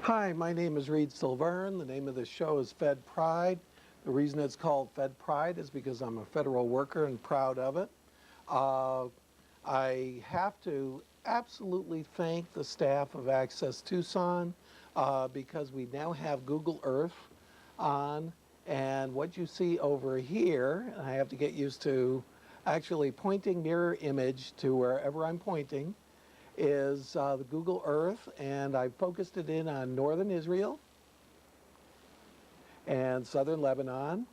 Hi, my name is Reed Silverne. The name of the show is Fed Pride. The reason it's called Fed Pride is because I'm a federal worker and proud of it. Uh, I have to absolutely thank the staff of Access Tucson because we now have Google Earth on, and what you see over here, and I have to get used to actually pointing mirror image to wherever I'm pointing, is the Google Earth, and I focused it in on northern Israel and southern Lebanon,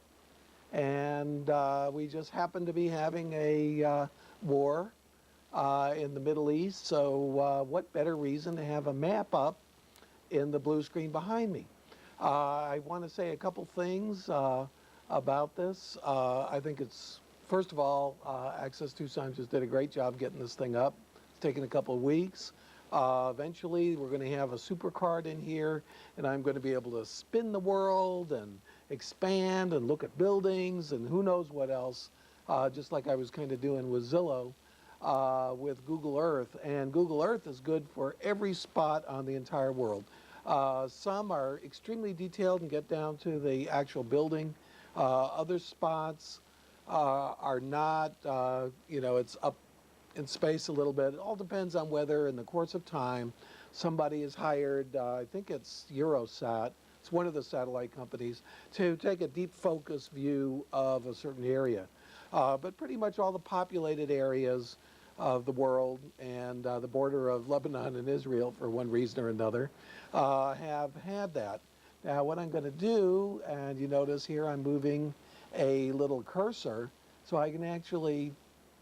and we just happen to be having a war in the Middle East, so what better reason to have a map up in the blue screen behind me. I want to say a couple things about this. I think it's, first of all, Access Tucson just did a great job getting this thing up. It's taken a couple of weeks. Eventually, we're going to have a supercard in here, and I'm going to be able to spin the world and expand and look at buildings and who knows what else, just like I was kind of doing with Zillow with Google Earth. And Google Earth is good for every spot on the entire world. Some are extremely detailed and get down to the actual building. Other spots are not, it's up in space a little bit. It all depends on whether in the course of time somebody is hired, I think it's Eurosat, it's one of the satellite companies, to take a deep focus view of a certain area. But pretty much all the populated areas of the world and the border of Lebanon and Israel, for one reason or another, have had that. Now what I'm going to do, and you notice here I'm moving a little cursor so I can actually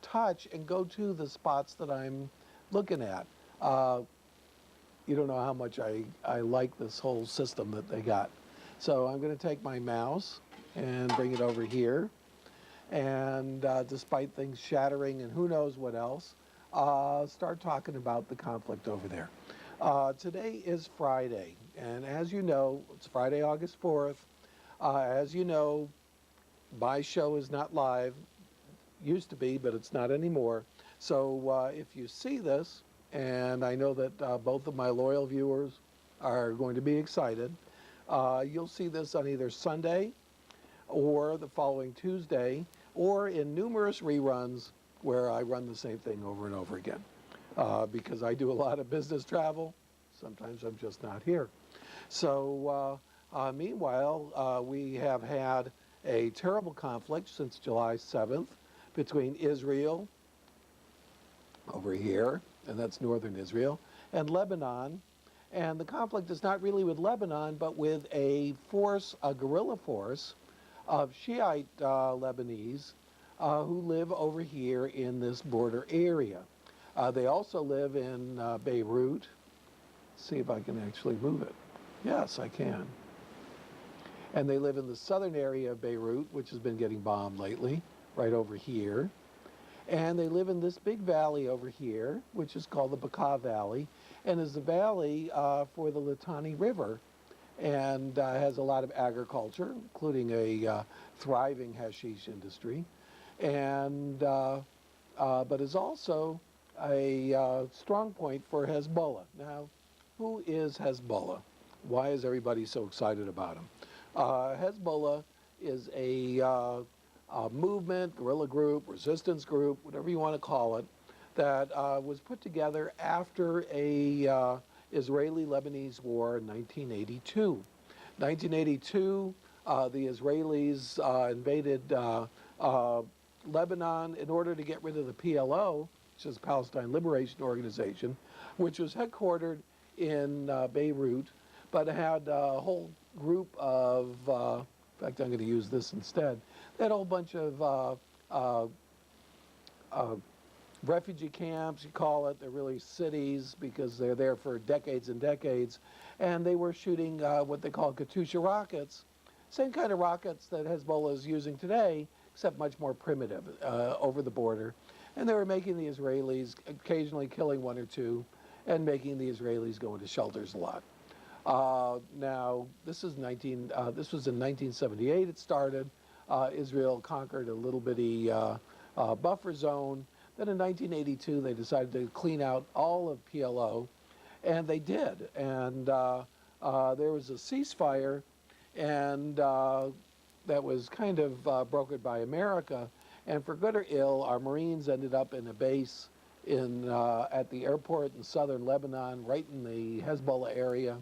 touch and go to the spots that I'm looking at. You don't know how much I like this whole system that they got. So I'm going to take my mouse and bring it over here. And despite things shattering and who knows what else, start talking about the conflict over there. Today is Friday, and as you know, it's Friday, August 4th. As you know, my show is not live. Used to be, but it's not anymore. So if you see this, and I know that both of my loyal viewers are going to be excited, you'll see this on either Sunday or the following Tuesday, or in numerous reruns where I run the same thing over and over again. Because I do a lot of business travel, sometimes I'm just not here. So meanwhile, we have had a terrible conflict since July 7th between Israel, over here, and that's northern Israel, and Lebanon. And the conflict is not really with Lebanon, but with a force, a guerrilla force, of Shiite Lebanese who live over here in this border area. They also live in Beirut. Let's see if I can actually move it. Yes, I can. And they live in the southern area of Beirut, which has been getting bombed lately, right over here. And they live in this big valley over here, which is called the Bekaa Valley, and is the valley for the Litani River, and has a lot of agriculture, including a thriving hashish industry, and but is also a strong point for Hezbollah. Now, who is Hezbollah? Why is everybody so excited about him? Hezbollah is a movement, guerrilla group, resistance group, whatever you want to call it, that was put together after a Israeli-Lebanese war in 1982. 1982, the Israelis invaded Lebanon in order to get rid of the PLO, which is Palestine Liberation Organization, which was headquartered in Beirut, but had a whole group of, in fact, I'm going to use this instead. They had a whole bunch of refugee camps, you call it. They're really cities because they're there for decades and decades. And they were shooting what they call Katyusha rockets, same kind of rockets that Hezbollah is using today, except much more primitive over the border. And they were making the Israelis, occasionally killing one or two, and making the Israelis go into shelters a lot. Now, this was in 1978 it started. Israel conquered a little bitty buffer zone. Then in 1982, they decided to clean out all of PLO, and they did. And there was a ceasefire, and that was kind of brokered by America. And for good or ill, our Marines ended up in a base at the airport in southern Lebanon, right in the Hezbollah area.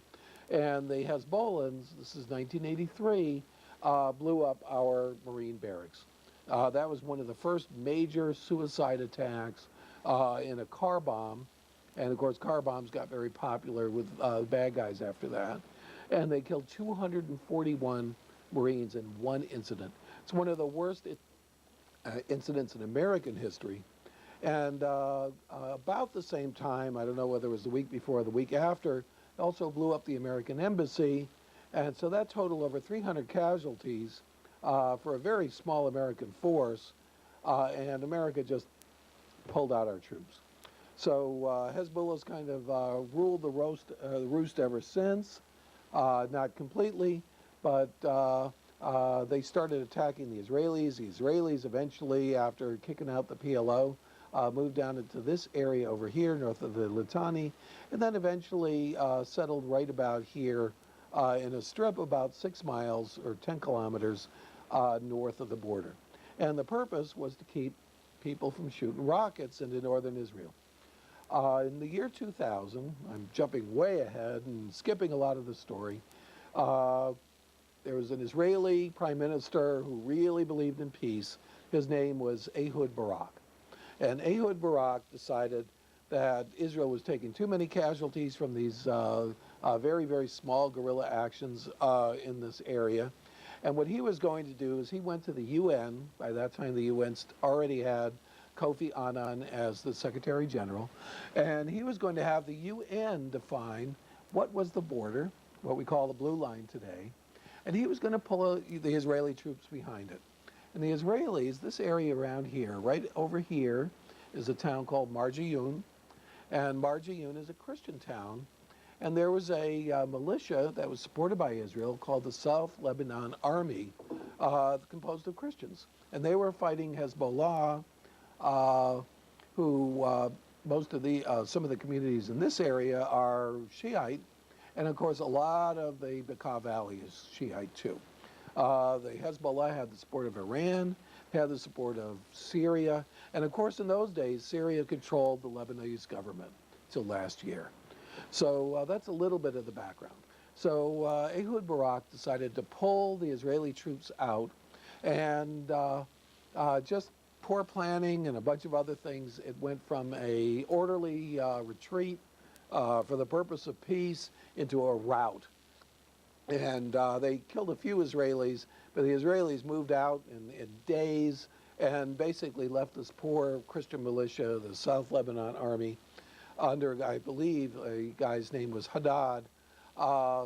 And the Hezbollahs, this is 1983, blew up our Marine barracks. That was one of the first major suicide attacks in a car bomb. And of course, car bombs got very popular with bad guys after that. And they killed 241 Marines in one incident. It's one of the worst incidents in American history. And about the same time, I don't know whether it was the week before or the week after, it also blew up the American embassy. And so that totaled over 300 casualties for a very small American force. And America just pulled out our troops. So Hezbollah's kind of ruled the roost ever since. Not completely, but they started attacking the Israelis. The Israelis eventually, after kicking out the PLO, moved down into this area over here, north of the Litani, and then eventually settled right about here in a strip about 6 miles or 10 kilometers north of the border. And the purpose was to keep people from shooting rockets into northern Israel. In the year 2000, I'm jumping way ahead and skipping a lot of the story, there was an Israeli prime minister who really believed in peace. His name was Ehud Barak. And Ehud Barak decided that Israel was taking too many casualties from these very, very small guerrilla actions in this area. And what he was going to do is he went to the UN. By that time, the UN already had Kofi Annan as the Secretary General, and he was going to have the UN define what was the border, what we call the blue line today, and he was going to pull the Israeli troops behind it. And the Israelis, this area around here, right over here, is a town called Marjayun, and Marjayun is a Christian town, and there was a militia that was supported by Israel called the South Lebanon Army, composed of Christians, and they were fighting Hezbollah, who some of the communities in this area are Shiite, and of course a lot of the Bekaa Valley is Shiite too. The Hezbollah had the support of Iran, had the support of Syria, and of course in those days Syria controlled the Lebanese government till last year. So that's a little bit of the background. So Ehud Barak decided to pull the Israeli troops out, and just poor planning and a bunch of other things, it went from a orderly retreat for the purpose of peace into a rout. And they killed a few Israelis, but the Israelis moved out in days and basically left this poor Christian militia, the South Lebanon Army, under, I believe, a guy's name was Haddad,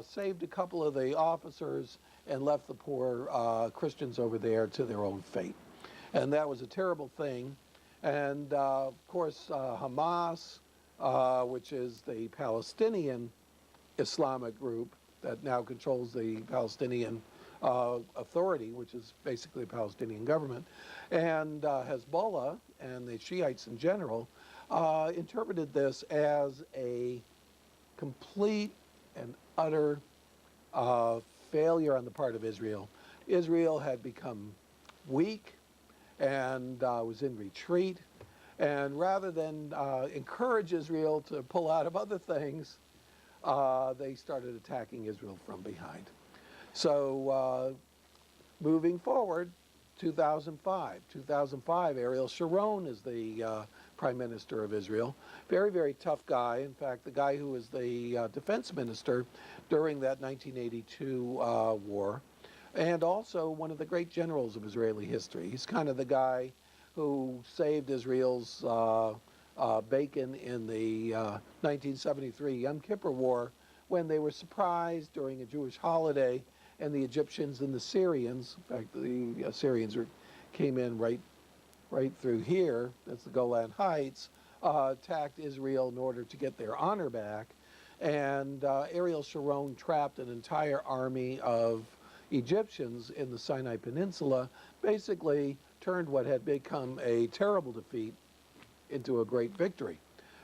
saved a couple of the officers and left the poor Christians over there to their own fate. And that was a terrible thing. And of course, Hamas, which is the Palestinian Islamic group that now controls the Palestinian Authority, which is basically the Palestinian government, and Hezbollah and the Shiites in general, interpreted this as a complete and utter failure on the part of Israel. Israel had become weak and was in retreat. And rather than encourage Israel to pull out of other things, they started attacking Israel from behind. So moving forward, 2005, Ariel Sharon is the Prime Minister of Israel. Very, very tough guy. In fact, the guy who was the defense minister during that 1982 war, and also one of the great generals of Israeli history. He's kind of the guy who saved Israel's bacon in the 1973 Yom Kippur War, when they were surprised during a Jewish holiday, and the Egyptians and the Syrians, in fact, the Syrians came in right through here, that's the Golan Heights, attacked Israel in order to get their honor back. And Ariel Sharon trapped an entire army of Egyptians in the Sinai Peninsula, basically turned what had become a terrible defeat into a great victory.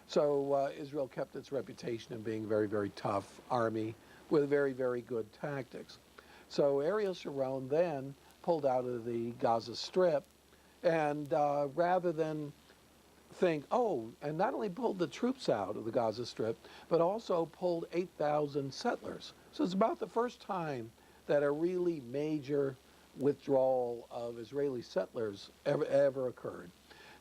So Israel kept its reputation of being a very, very tough army, with very, very good tactics. So Ariel Sharon then pulled out of the Gaza Strip, and rather than think, oh, and not only pulled the troops out of the Gaza Strip, but also pulled 8,000 settlers. So it's about the first time that a really major withdrawal of Israeli settlers ever occurred.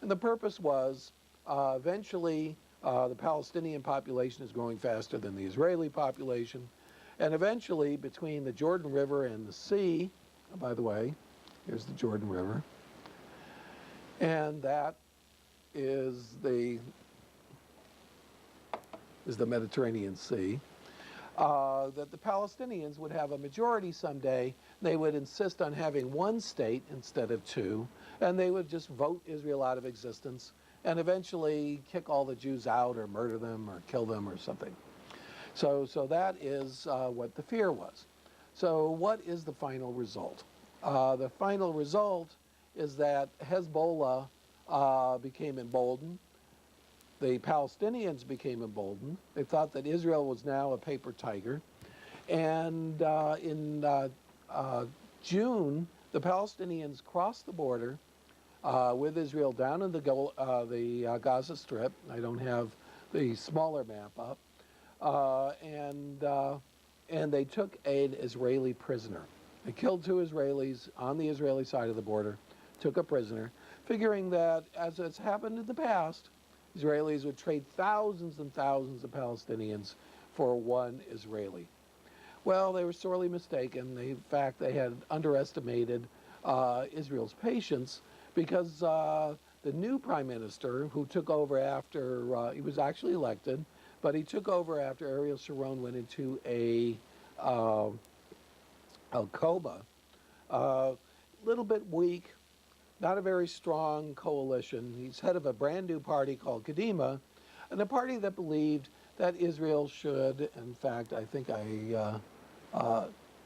And the purpose was eventually the Palestinian population is growing faster than the Israeli population. And eventually, between the Jordan River and the sea, oh, by the way, here's the Jordan River, and that is the Mediterranean Sea, that the Palestinians would have a majority someday. They would insist on having one state instead of two, and they would just vote Israel out of existence and eventually kick all the Jews out or murder them or kill them or something. So that is what the fear was. So what is the final result? The final result is that Hezbollah became emboldened. The Palestinians became emboldened. They thought that Israel was now a paper tiger. And in June, the Palestinians crossed the border with Israel down in the Gaza Strip. I don't have the smaller map up. And they took an Israeli prisoner. They killed 2 Israelis on the Israeli side of the border, took a prisoner, figuring that, as has happened in the past, Israelis would trade thousands and thousands of Palestinians for one Israeli. Well, they were sorely mistaken. In fact, they had underestimated Israel's patience, because the new prime minister, who took over after, he was actually elected, but he took over after Ariel Sharon went into a coma. Little bit weak, not a very strong coalition. He's head of a brand new party called Kadima, and a party that believed that Israel should, in fact, I think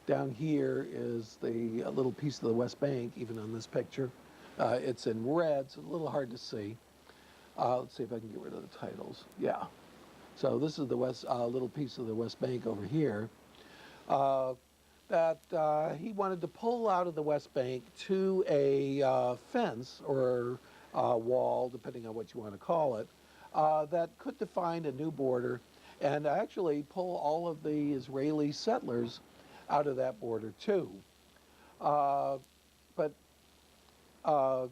down here is the little piece of the West Bank, even on this picture. It's in red, so a little hard to see. Let's see if I can get rid of the titles. Yeah. So this is the little piece of the West Bank over here. That he wanted to pull out of the West Bank to a fence or wall, depending on what you want to call it, that could define a new border and actually pull all of the Israeli settlers out of that border too. But the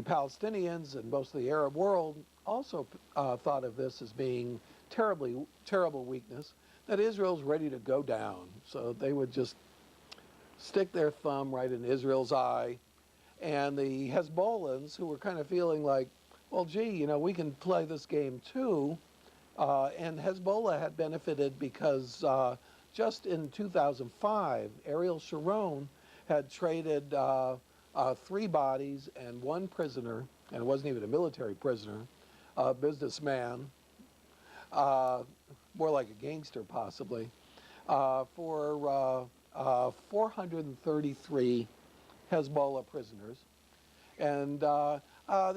Palestinians and most of the Arab world also thought of this as being terrible weakness, that Israel's ready to go down. So they would just stick their thumb right in Israel's eye. And the Hezbollahs, who were kind of feeling like, well, gee, we can play this game too. And Hezbollah had benefited because just in 2005, Ariel Sharon had traded 3 bodies and 1 prisoner, and it wasn't even a military prisoner, a businessman, more like a gangster possibly, for 433 Hezbollah prisoners. And the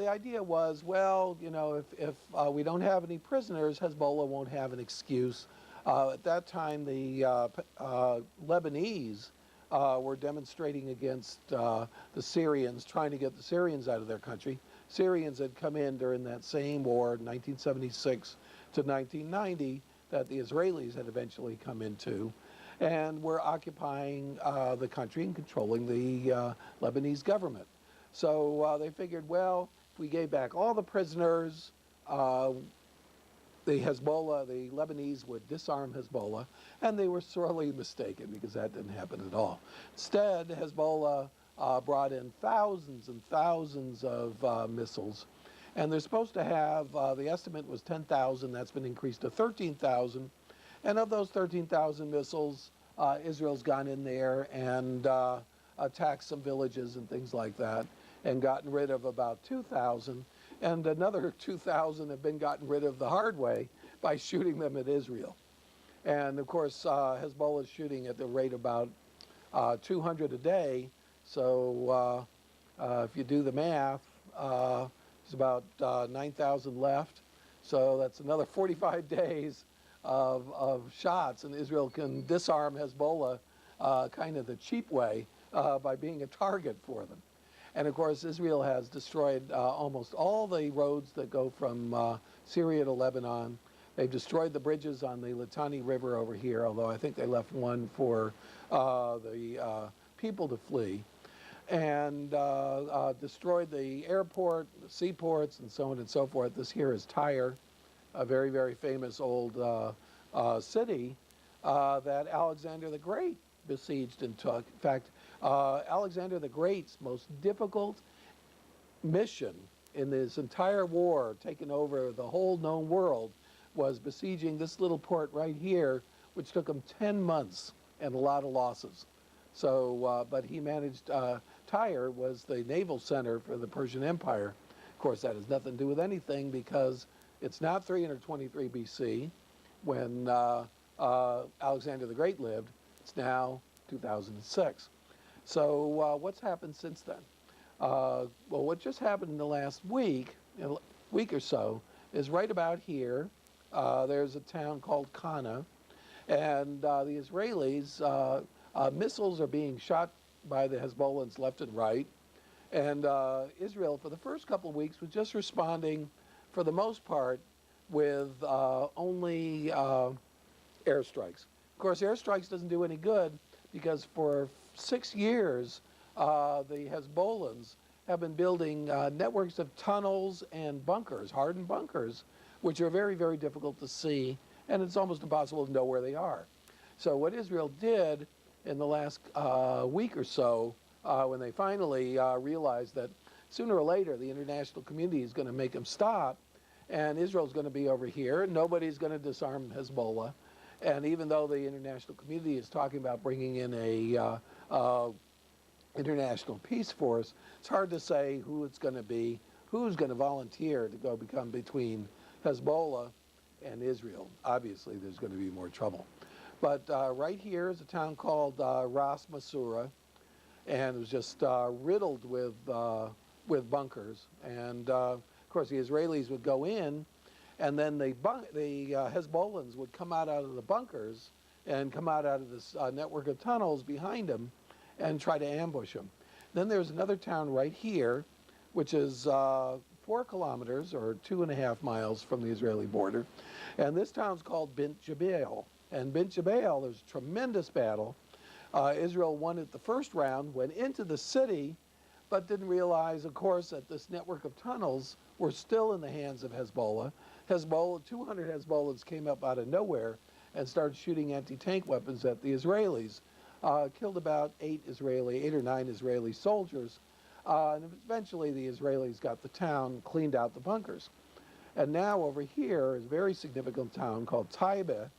idea was, well, if we don't have any prisoners, Hezbollah won't have an excuse. At that time, the Lebanese were demonstrating against the Syrians, trying to get the Syrians out of their country. Syrians had come in during that same war, 1976 to 1990, that the Israelis had eventually come into, and were occupying the country and controlling the Lebanese government. So they figured, well, if we gave back all the prisoners, the Lebanese would disarm Hezbollah, and they were sorely mistaken, because that didn't happen at all. Instead, Hezbollah brought in thousands and thousands of missiles, and they're supposed to have, the estimate was 10,000, that's been increased to 13,000, and of those 13,000 missiles, Israel's gone in there and attacked some villages and things like that, and gotten rid of about 2,000, and another 2,000 have been gotten rid of the hard way by shooting them at Israel. And of course, Hezbollah is shooting at the rate about 200 a day, so if you do the math, there's about 9,000 left, so that's another 45 days of shots, and Israel can disarm Hezbollah kind of the cheap way by being a target for them. And of course, Israel has destroyed almost all the roads that go from Syria to Lebanon. They've destroyed the bridges on the Litani River over here, although I think they left one for the people to flee, and destroyed the airport, the seaports, and so on and so forth. This here is Tyre, a very, very famous old city that Alexander the Great besieged and took. In fact, Alexander the Great's most difficult mission in this entire war, taking over the whole known world, was besieging this little port right here, which took him 10 months and a lot of losses. So, but he managed, Tyre was the naval center for the Persian Empire. Of course, that has nothing to do with anything because it's not 323 BC when Alexander the Great lived. It's now 2006. So what's happened since then? Well, what just happened in the last week or so, is right about here. There's a town called Kana, and the Israelis, missiles are being shot by the Hezbollahs left and right, and Israel, for the first couple of weeks, was just responding, for the most part, with only airstrikes. Of course, airstrikes doesn't do any good because for 6 years, the Hezbollahs have been building networks of tunnels and bunkers, hardened bunkers, which are very, very difficult to see, and it's almost impossible to know where they are. So what Israel did in the last week or so, when they finally realized that sooner or later the international community is going to make them stop, and Israel's going to be over here, nobody's going to disarm Hezbollah, and even though the international community is talking about bringing in a international peace force, it's hard to say who it's going to be, who's going to volunteer to go become between Hezbollah and Israel. Obviously, there's going to be more trouble. But right here is a town called Ras Masura, and it was just riddled with bunkers. And of course, the Israelis would go in, and then the Hezbollahs would come out of the bunkers and come out of this network of tunnels behind them and try to ambush them. Then there's another town right here, which is 4 kilometers or 2.5 miles from the Israeli border. And this town's called Bint Jbeil. And Bint Jbeil, there's a tremendous battle. Israel won it the first round, went into the city, but didn't realize, of course, that this network of tunnels were still in the hands of Hezbollah. 200 Hezbollahs came up out of nowhere and started shooting anti-tank weapons at the Israelis. Killed about 8 or 9 Israeli soldiers. And eventually the Israelis got the town, cleaned out the bunkers. And now over here is a very significant town called Taibe.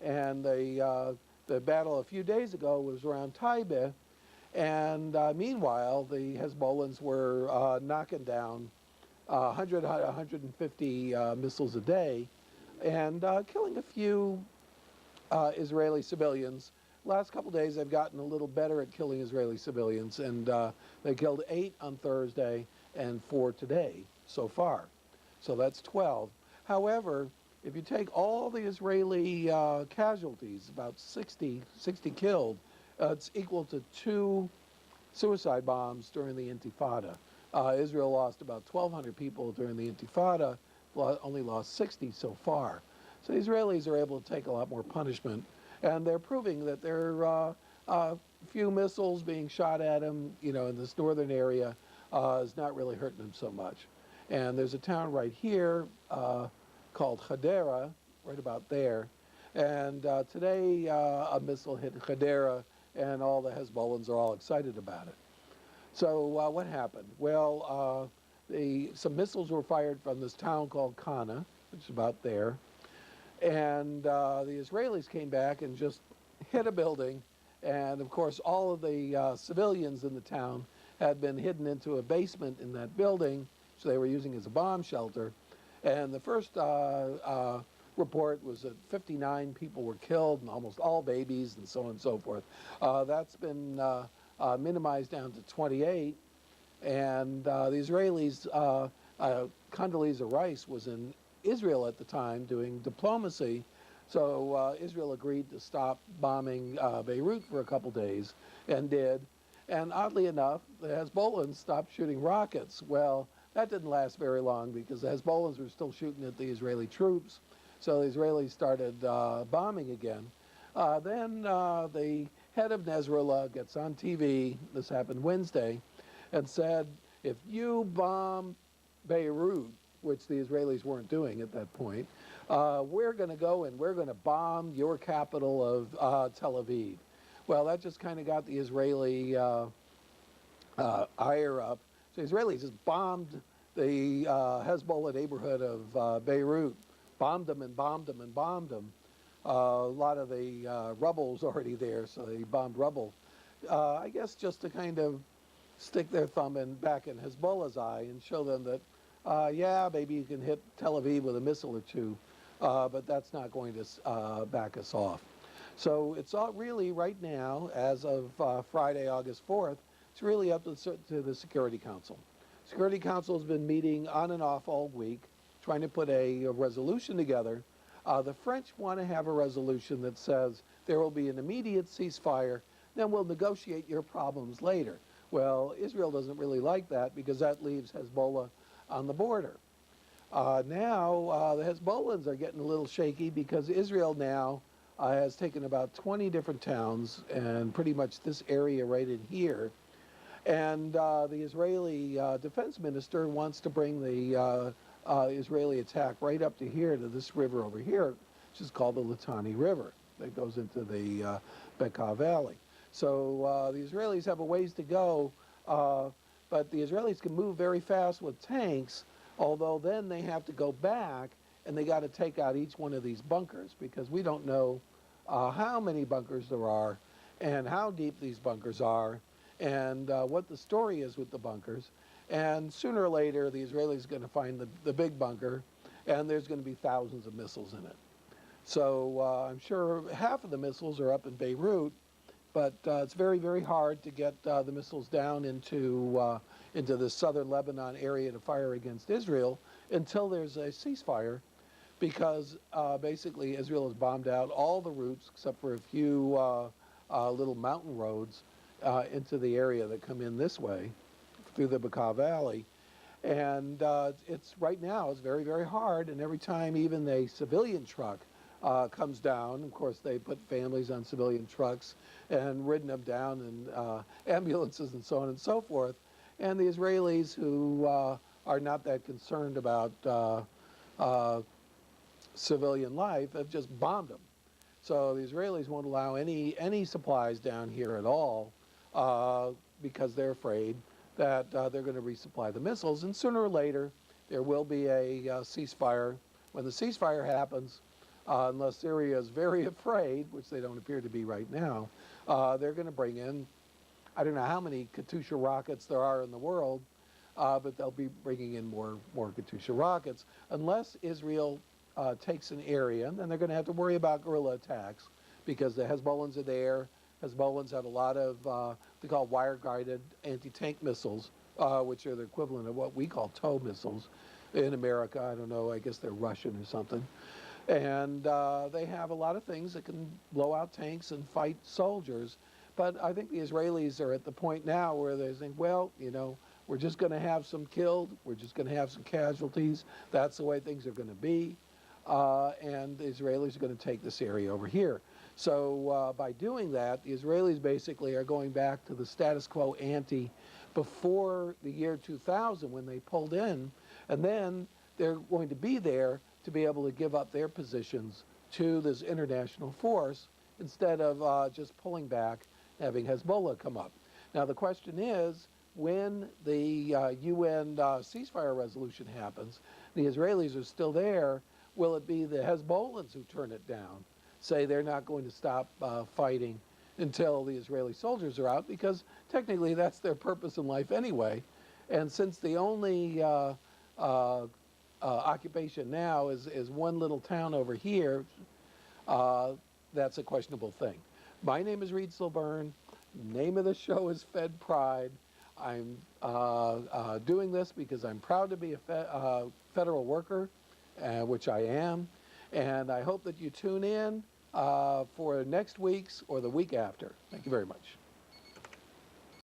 And the battle a few days ago was around Taibe. And meanwhile, the Hezbollahs were knocking down 150 missiles a day and killing a few Israeli civilians. Last couple days, they've gotten a little better at killing Israeli civilians, and they killed 8 on Thursday and 4 today so far. So that's 12. However, if you take all the Israeli casualties, about 60 killed, it's equal to 2 suicide bombs during the Intifada. Israel lost about 1,200 people during the Intifada, only lost 60 so far. So the Israelis are able to take a lot more punishment, and they're proving that there are a few missiles being shot at them, in this northern area is not really hurting them so much. And there's a town right here called Hadera, right about there. And today a missile hit Hadera, and all the Hezbollahs are all excited about it. So what happened? Well, some missiles were fired from this town called Kana, which is about there. And the Israelis came back and just hit a building. And of course, all of the civilians in the town had been hidden into a basement in that building, so they were using it as a bomb shelter. And the first report was that 59 people were killed, and almost all babies, and so on and so forth. That's been minimized down to 28. And the Israelis, Condoleezza Rice was in Israel at the time doing diplomacy, So Israel agreed to stop bombing Beirut for a couple days, and did. And oddly enough, the Hezbollahs stopped shooting rockets. Well, that didn't last very long because the Hezbollahs were still shooting at the Israeli troops. So the Israelis started bombing again. Then the head of Nasrallah gets on TV, this happened Wednesday, and said, if you bomb Beirut, which the Israelis weren't doing at that point, we're going to go and we're going to bomb your capital of Tel Aviv. Well, that just kind of got the Israeli ire up. So the Israelis just bombed the Hezbollah neighborhood of Beirut, bombed them and bombed them and bombed them. A lot of the rubble's already there, so they bombed rubble. I guess just to kind of stick their thumb back in Hezbollah's eye and show them that, yeah, maybe you can hit Tel Aviv with a missile or two, but that's not going to back us off. So it's all really right now, as of Friday, August 4th, it's really up to the Security Council. Security Council has been meeting on and off all week, trying to put a resolution together. The French want to have a resolution that says there will be an immediate ceasefire, then we'll negotiate your problems later. Well, Israel doesn't really like that because that leaves Hezbollah on the border. Now, the Hezbollahs are getting a little shaky because Israel now has taken about 20 different towns and pretty much this area right in here. And the Israeli defense minister wants to bring the Israeli attack right up to here, to this river over here, which is called the Litani River that goes into the Bekaa Valley. So the Israelis have a ways to go, but the Israelis can move very fast with tanks, although then they have to go back and they got to take out each one of these bunkers because we don't know how many bunkers there are and how deep these bunkers are and what the story is with the bunkers. And sooner or later, the Israelis are going to find the big bunker, and there's going to be thousands of missiles in it. So I'm sure half of the missiles are up in Beirut, but it's very, very hard to get the missiles down into the southern Lebanon area to fire against Israel until there's a ceasefire, because basically Israel has bombed out all the routes except for a few little mountain roads into the area that come in this way through the Bekaa Valley. And it's right now, it's very, very hard. And every time even a civilian truck comes down, of course, they put families on civilian trucks and ridden them down in ambulances and so on and so forth. And the Israelis, who are not that concerned about civilian life, have just bombed them. So the Israelis won't allow any supplies down here at all because they're afraid that they're going to resupply the missiles. And sooner or later, there will be a ceasefire. When the ceasefire happens, unless Syria is very afraid, which they don't appear to be right now, they're going to bring in, I don't know how many Katyusha rockets there are in the world, but they'll be bringing in more Katyusha rockets. Unless Israel takes an area, and then they're going to have to worry about guerrilla attacks because the Hezbollahs are there. Hezbollahs have a lot of they call wire-guided anti-tank missiles, which are the equivalent of what we call TOW missiles in America. I don't know, I guess they're Russian or something. And they have a lot of things that can blow out tanks and fight soldiers. But I think the Israelis are at the point now where they think, well, you know, we're just going to have some killed. We're just going to have some casualties. That's the way things are going to be. And the Israelis are going to take this area over here. So by doing that, the Israelis basically are going back to the status quo ante before the year 2000 when they pulled in. And then they're going to be there to be able to give up their positions to this international force instead of just pulling back, having Hezbollah come up. Now the question is, when the UN ceasefire resolution happens, the Israelis are still there, will it be the Hezbollahs who turn it down, say they're not going to stop fighting until the Israeli soldiers are out, because technically that's their purpose in life anyway. And since the only occupation now is one little town over here, that's a questionable thing. My name is Reed Silburn. Name of the show is Fed Pride. I'm doing this because I'm proud to be a federal worker, which I am. And I hope that you tune in for next week's or the week after. Thank you very much.